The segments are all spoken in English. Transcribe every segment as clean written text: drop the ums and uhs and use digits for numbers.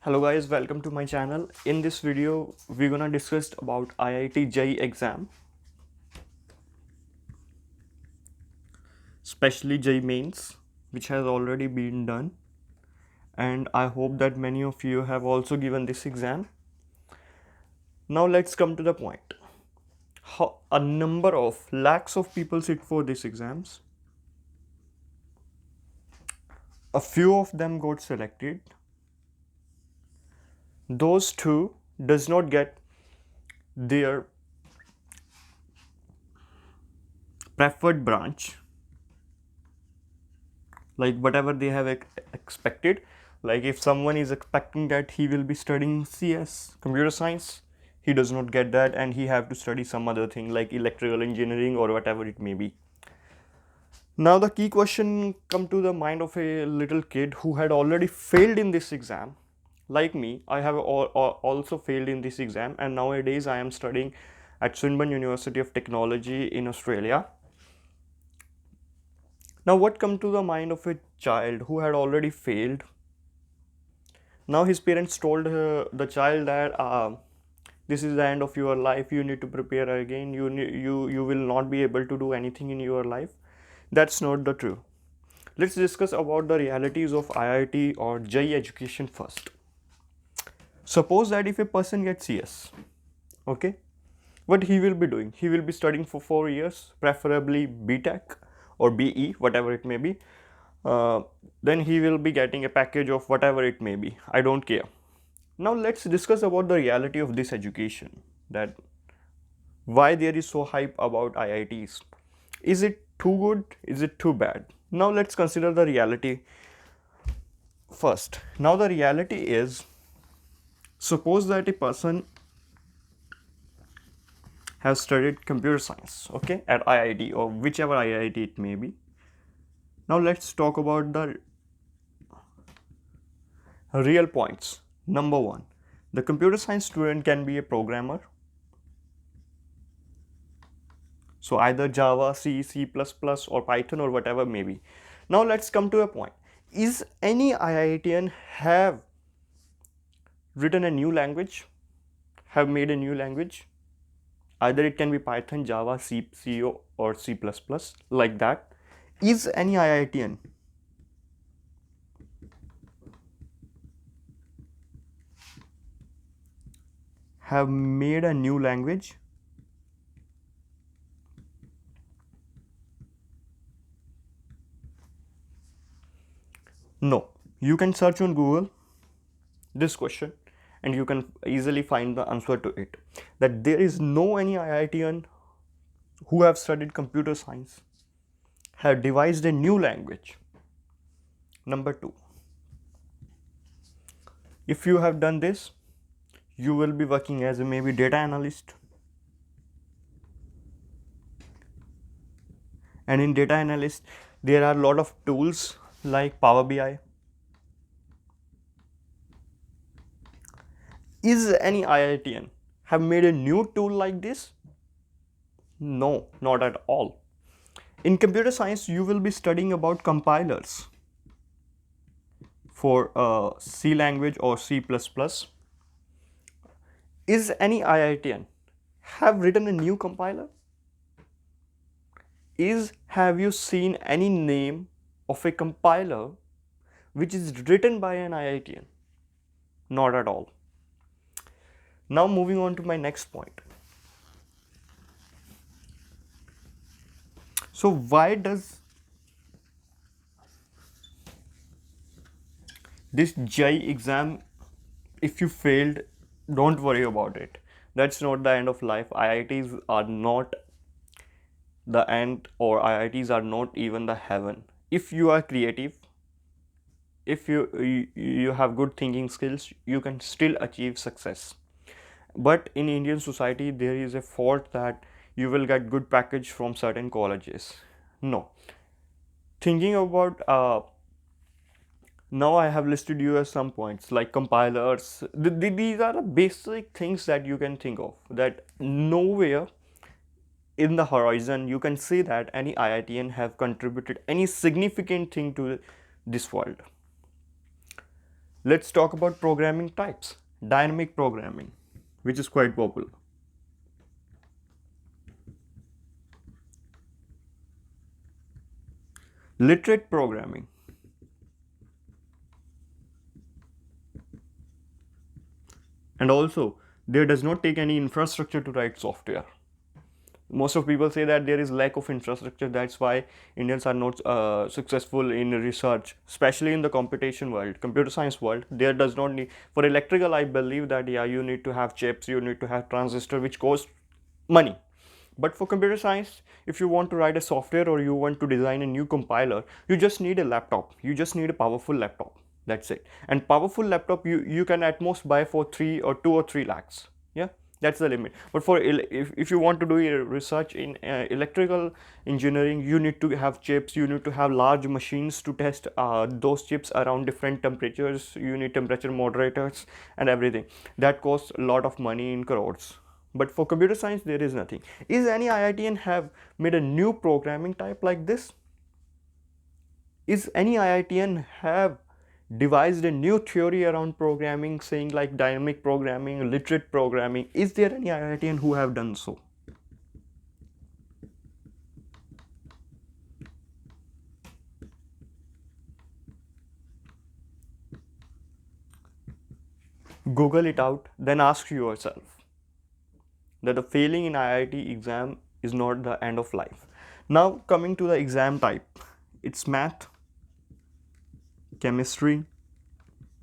Hello guys, welcome to my channel. In this video, we're gonna discuss about IIT JEE exam, especially JEE Mains, which has already been done. And I hope that many of you have also given this exam. Now let's come to the point. How a number of lakhs of people sit for these exams. A few of them got selected. Those two does not get their preferred branch, like whatever they have expected. Like if someone is expecting that he will be studying CS, computer science, he does not get that and he have to study some other thing like electrical engineering or whatever it may be. Now the key question come to the mind of a little kid who had already failed in this exam. Like me, I have also failed in this exam, and nowadays I am studying at Swinburne University of Technology in Australia. Now what come to the mind of a child who had already failed? Now his parents told the child that this is the end of your life, you need to prepare again, you will not be able to do anything in your life. That's not the true. Let's discuss about the realities of IIT or JEE education first. Suppose that if a person gets CS, okay, what he will be doing? He will be studying for 4 years, preferably BTech or BE, whatever it may be. Then he will be getting a package of whatever it may be. I don't care. Now let's discuss about the reality of this education, that why there is so hype about IITs. Is it too good? Is it too bad? Now let's consider the reality first. Now the reality is, suppose that a person has studied computer science, okay, at IIT or whichever IIT it may be. Now let's talk about the real points. Number one, the computer science student can be a programmer. So either Java, C, C++ or Python or whatever may be. Now let's come to a point. Is any IITian have written a new language? Have made a new language? Either it can be Python, Java, C or C++, like that. Is any IITian have made a new language? No. You can search on Google this question and you can easily find the answer to it, that there is no any IITian who have studied computer science have devised a new language. Number two, if you have done this, you will be working as a maybe data analyst, and in data analyst there are a lot of tools like Power BI. Is any IITian have made a new tool like this? No, not at all. In computer science, you will be studying about compilers for C language or C++. Is any IITian have written a new compiler? Have you seen any name of a compiler which is written by an IITian? Not at all. Now moving on to my next point. So why does this JEE exam, if you failed, don't worry about it. That's not the end of life. IITs are not the end, or IITs are not even the heaven. If you are creative, if you have good thinking skills, you can still achieve success. But in Indian society, there is a fault that you will get good package from certain colleges. No. Thinking about now I have listed you as some points like compilers. These are the basic things that you can think of, that nowhere in the horizon you can say that any IITian have contributed any significant thing to this world. Let's talk about programming types. Dynamic programming, which is quite popular. Literate programming. And also, there does not take any infrastructure to write software. Most of people say that there is lack of infrastructure, that's why Indians are not successful in research, especially in the computation world, computer science world. There does not need, for electrical I believe that yeah, you need to have chips, you need to have transistor, which cost money. But for computer science, if you want to write a software or you want to design a new compiler, you just need a laptop, you just need a powerful laptop, that's it. And powerful laptop you can at most buy for 2 or 3 lakhs. Yeah, that's the limit. But for if you want to do research in electrical engineering, you need to have chips, you need to have large machines to test those chips around different temperatures, you need temperature moderators and everything. That costs a lot of money in crores. But for computer science, there is nothing. Is any IITian have made a new programming type like this? Is any IITian have devised a new theory around programming, saying like dynamic programming, literate programming? Is there any IITian who have done so? Google it out, then ask yourself that the failing in IIT exam is not the end of life. Now coming to the exam type, it's math, chemistry,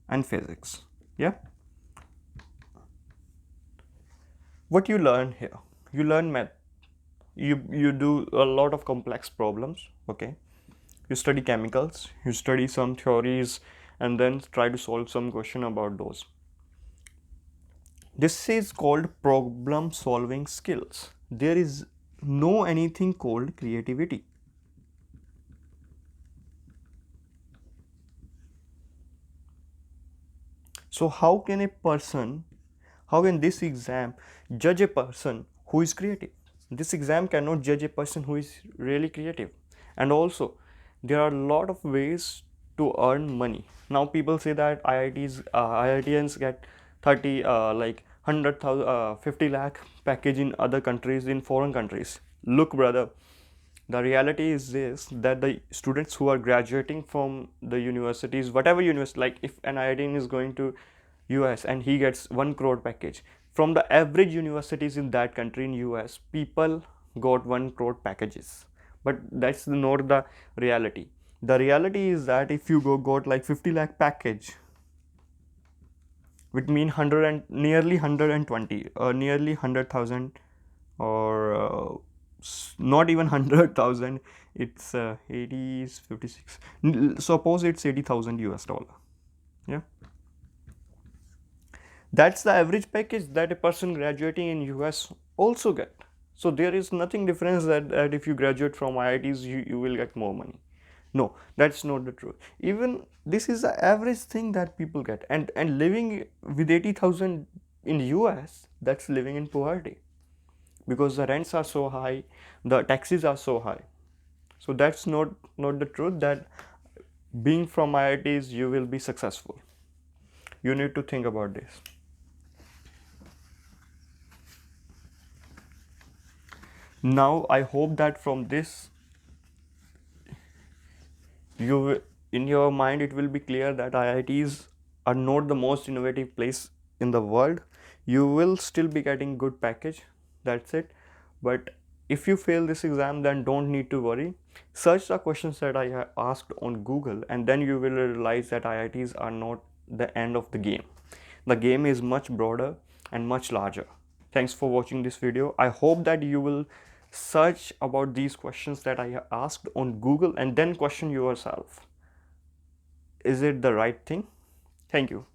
and physics. Yeah. What you learn here? You learn math. You do a lot of complex problems. Okay. You study chemicals. You study some theories, and then try to solve some question about those. This is called problem solving skills. There is no anything called creativity. So how can this exam judge a person who is creative? This exam cannot judge a person who is really creative. And also, there are a lot of ways to earn money. Now people say that IITians get 30 like 100,000 50 lakh package in other countries, in foreign countries. Look brother, the reality is this, that the students who are graduating from the universities, whatever university, like if an IITian is going to US and he gets 1 crore package, from the average universities in that country in US, people got 1 crore packages. But that's not the reality. The reality is that if you got like 50 lakh package, which mean 100 and nearly 120 or nearly 100,000 or not even 100,000, it's 80 is 56, suppose it's 80,000 US dollar. Yeah, that's the average package that a person graduating in US also get. So there is nothing difference that if you graduate from IITs you will get more money. No, that's not the truth. Even this is the average thing that people get, and living with 80,000 in US, that's living in poverty, because the rents are so high, the taxes are so high. So that's not the truth that being from IITs you will be successful. You need to think about this. Now I hope that from this in your mind it will be clear that IITs are not the most innovative place in the world. You will still be getting good package, that's it. But if you fail this exam, then don't need to worry. Search the questions that I asked on Google, and then you will realize that IITs are not the end of the game. The game is much broader and much larger. Thanks for watching this video. I hope that you will search about these questions that I asked on Google and then question yourself, is it the right thing? Thank you.